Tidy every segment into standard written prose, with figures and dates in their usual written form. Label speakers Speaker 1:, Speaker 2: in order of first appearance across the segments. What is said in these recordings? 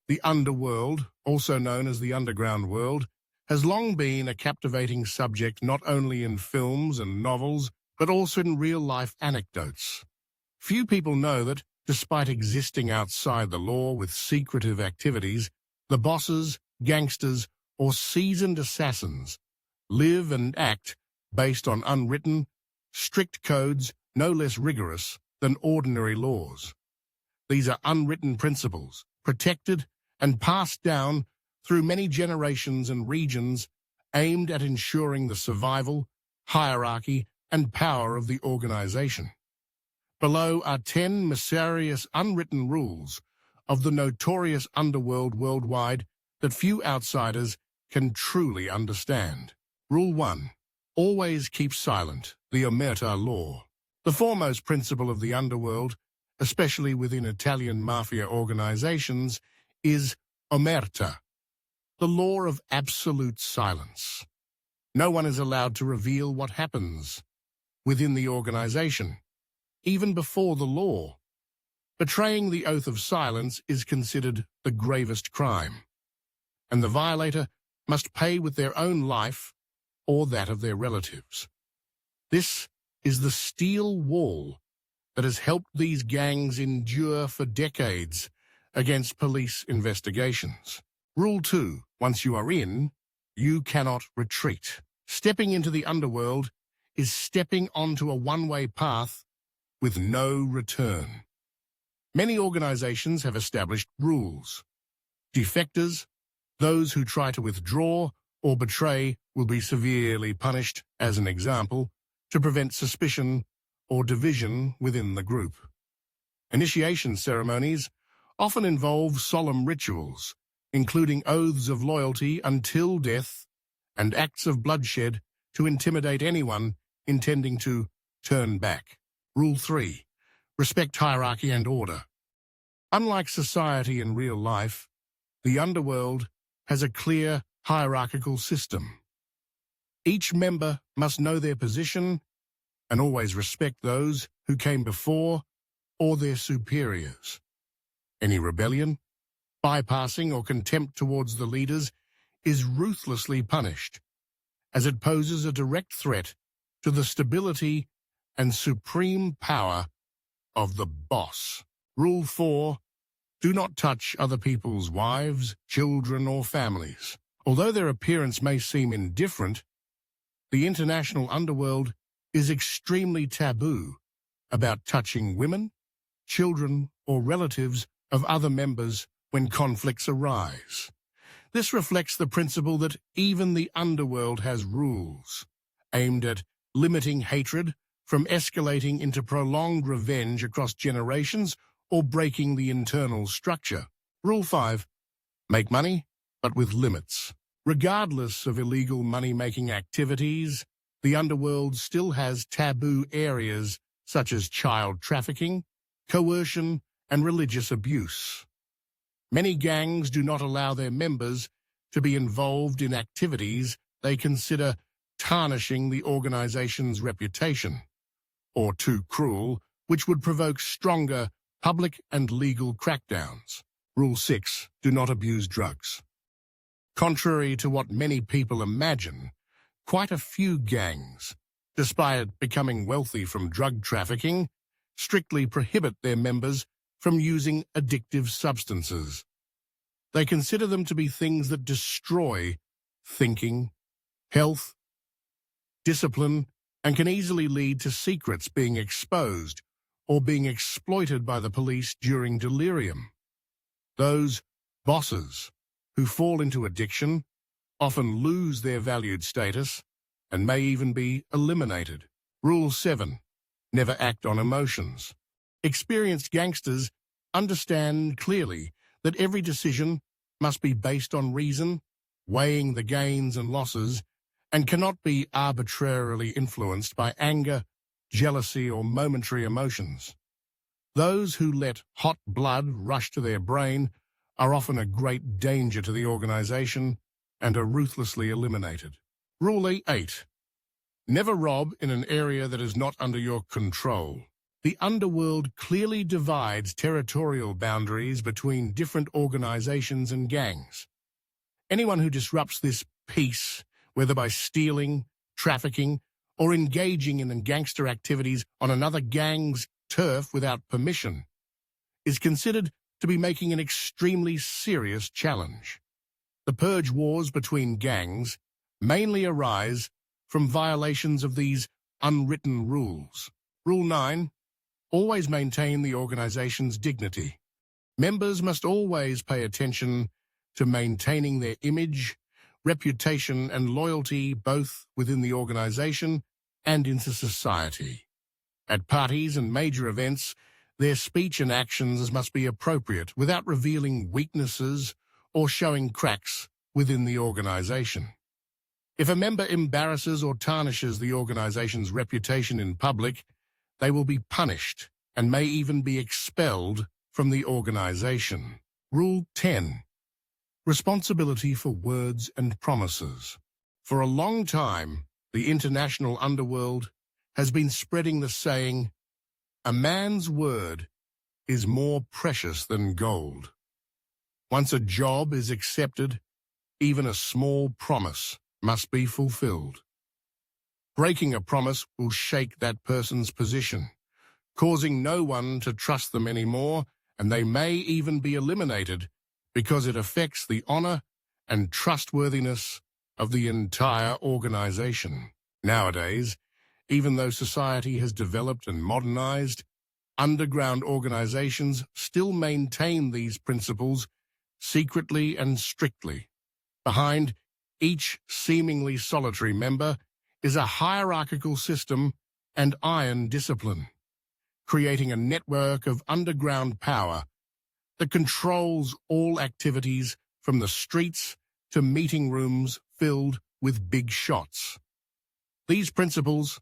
Speaker 1: The underworld, also known as the underground world, has long been a captivating subject not only in films and novels, but also in real-life anecdotes. Few people know that, despite existing outside the law with secretive activities, the bosses, gangsters, or seasoned assassins live and act based on unwritten, strict codes no less rigorous than ordinary laws. These are unwritten principles, protected and passed down through many generations and regions, aimed at ensuring the survival, hierarchy, and power of the organization. Below are 10 mysterious unwritten rules of the notorious underworld worldwide that few outsiders can truly understand. Rule 1. Always keep silent, the omerta law. The foremost principle of the underworld, especially within Italian mafia organizations, is omerta, the law of absolute silence. No one is allowed to reveal what happens within the organization, even before the law. Betraying the oath of silence is considered the gravest crime, and the violator must pay with their own life or that of their relatives. This is the steel wall that has helped these gangs endure for decades against police investigations. Rule 2. Once you are in, you cannot retreat. Stepping into the underworld is stepping onto a one-way path with no return. Many organizations have established rules. Defectors, those who try to withdraw or betray, will be severely punished, as an example, to prevent suspicion or division within the group. Initiation ceremonies often involve solemn rituals, including oaths of loyalty until death and acts of bloodshed to intimidate anyone intending to turn back. Rule 3. Respect hierarchy and order. Unlike society in real life, the underworld has a clear hierarchical system. Each member must know their position and always respect those who came before or their superiors. Any rebellion, bypassing, or contempt towards the leaders is ruthlessly punished, as it poses a direct threat to the stability and supreme power of the boss. Rule 4. Do not touch other people's wives, children, or families. Although their appearance may seem indifferent, the international underworld is extremely taboo about touching women, children, or relatives of other members when conflicts arise. This reflects the principle that even the underworld has rules aimed at limiting hatred from escalating into prolonged revenge across generations or breaking the internal structure. Rule 5. Make money, but with limits. Regardless of illegal money-making activities, the underworld still has taboo areas such as child trafficking, coercion, and religious abuse. Many gangs do not allow their members to be involved in activities they consider tarnishing the organization's reputation, or too cruel, which would provoke stronger public and legal crackdowns. Rule 6. Do not abuse drugs. Contrary to what many people imagine, quite a few gangs, despite becoming wealthy from drug trafficking, strictly prohibit their members from using addictive substances. They consider them to be things that destroy thinking, health, discipline, and can easily lead to secrets being exposed or being exploited by the police during delirium. Those bosses who fall into addiction often lose their valued status and may even be eliminated. Rule 7. Never act on emotions. Experienced gangsters understand clearly that every decision must be based on reason, weighing the gains and losses, and cannot be arbitrarily influenced by anger, jealousy, or momentary emotions. Those who let hot blood rush to their brain are often a great danger to the organization and are ruthlessly eliminated. Rule 8. Never rob in an area that is not under your control. The underworld clearly divides territorial boundaries between different organizations and gangs. Anyone who disrupts this peace, whether by stealing, trafficking, or engaging in gangster activities on another gang's turf without permission, is considered to be making an extremely serious challenge. The purge wars between gangs mainly arise from violations of these unwritten rules. Rule 9. Always maintain the organization's dignity. Members must always pay attention to maintaining their image, reputation, and loyalty both within the organization and into society. At parties and major events, their speech and actions must be appropriate without revealing weaknesses or showing cracks within the organization. If a member embarrasses or tarnishes the organization's reputation in public, they will be punished and may even be expelled from the organization. Rule 10. Responsibility for words and promises. For a long time, the international underworld has been spreading the saying, "A man's word is more precious than gold." Once a job is accepted, even a small promise must be fulfilled. Breaking a promise will shake that person's position, causing no one to trust them anymore, and they may even be eliminated because it affects the honor and trustworthiness of the entire organization. Nowadays, even though society has developed and modernized, underground organizations still maintain these principles secretly and strictly. Behind each seemingly solitary member is a hierarchical system and iron discipline, creating a network of underground power that controls all activities from the streets to meeting rooms filled with big shots. These principles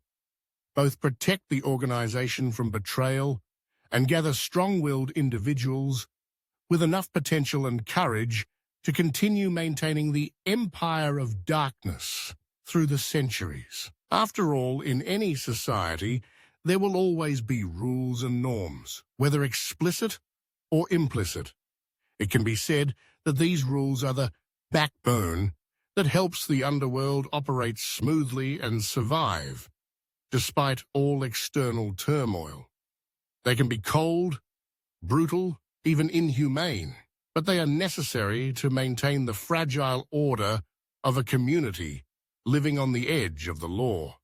Speaker 1: both protect the organization from betrayal and gather strong-willed individuals with enough potential and courage to continue maintaining the empire of darkness through the centuries. After all, in any society, there will always be rules and norms, whether explicit or implicit. It can be said that these rules are the backbone that helps the underworld operate smoothly and survive, despite all external turmoil. They can be cold, brutal, even inhumane, but they are necessary to maintain the fragile order of a community living on the edge of the law.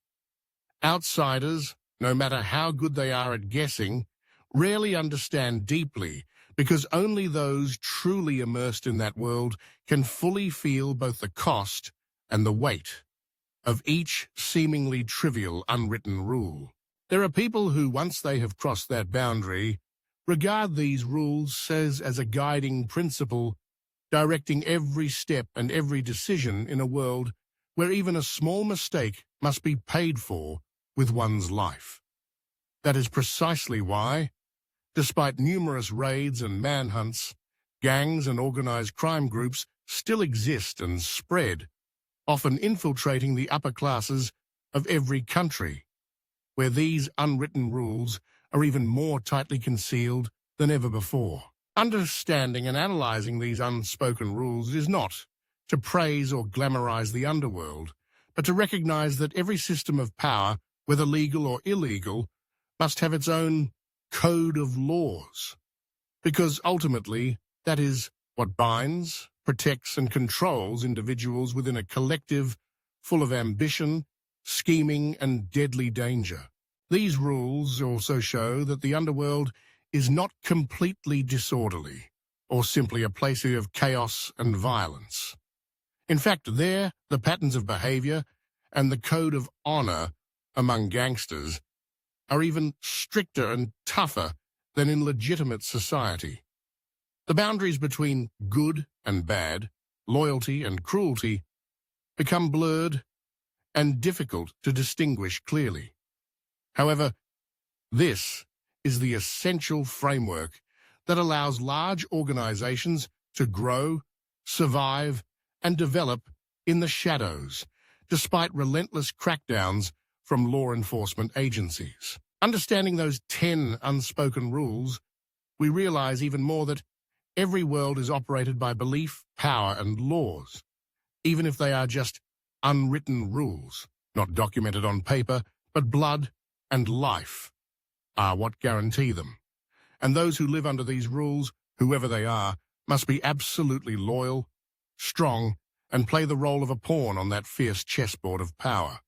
Speaker 1: Outsiders, no matter how good they are at guessing, rarely understand deeply, because only those truly immersed in that world can fully feel both the cost and the weight of each seemingly trivial unwritten rule. There are people who, once they have crossed that boundary, regard these rules as a guiding principle, directing every step and every decision in a world where even a small mistake must be paid for with one's life. That is precisely why, despite numerous raids and manhunts, gangs and organized crime groups still exist and spread, often infiltrating the upper classes of every country, where these unwritten rules are even more tightly concealed than ever before. Understanding and analyzing these unspoken rules is not to praise or glamorize the underworld, but to recognize that every system of power, whether legal or illegal, must have its own code of laws, because ultimately that is what binds, protects, and controls individuals within a collective full of ambition, scheming, and deadly danger. These rules also show that the underworld is not completely disorderly or simply a place of chaos and violence. In fact, there, the patterns of behavior and the code of honor among gangsters are even stricter and tougher than in legitimate society. The boundaries between good and bad, loyalty and cruelty, become blurred and difficult to distinguish clearly. However, this is the essential framework that allows large organizations to grow, survive, and develop in the shadows, despite relentless crackdowns from law enforcement agencies. Understanding those 10 unspoken rules, we realize even more that every world is operated by belief, power, and laws, even if they are just unwritten rules, not documented on paper, but blood and life are what guarantee them. And those who live under these rules, whoever they are, must be absolutely loyal, strong, and play the role of a pawn on that fierce chessboard of power.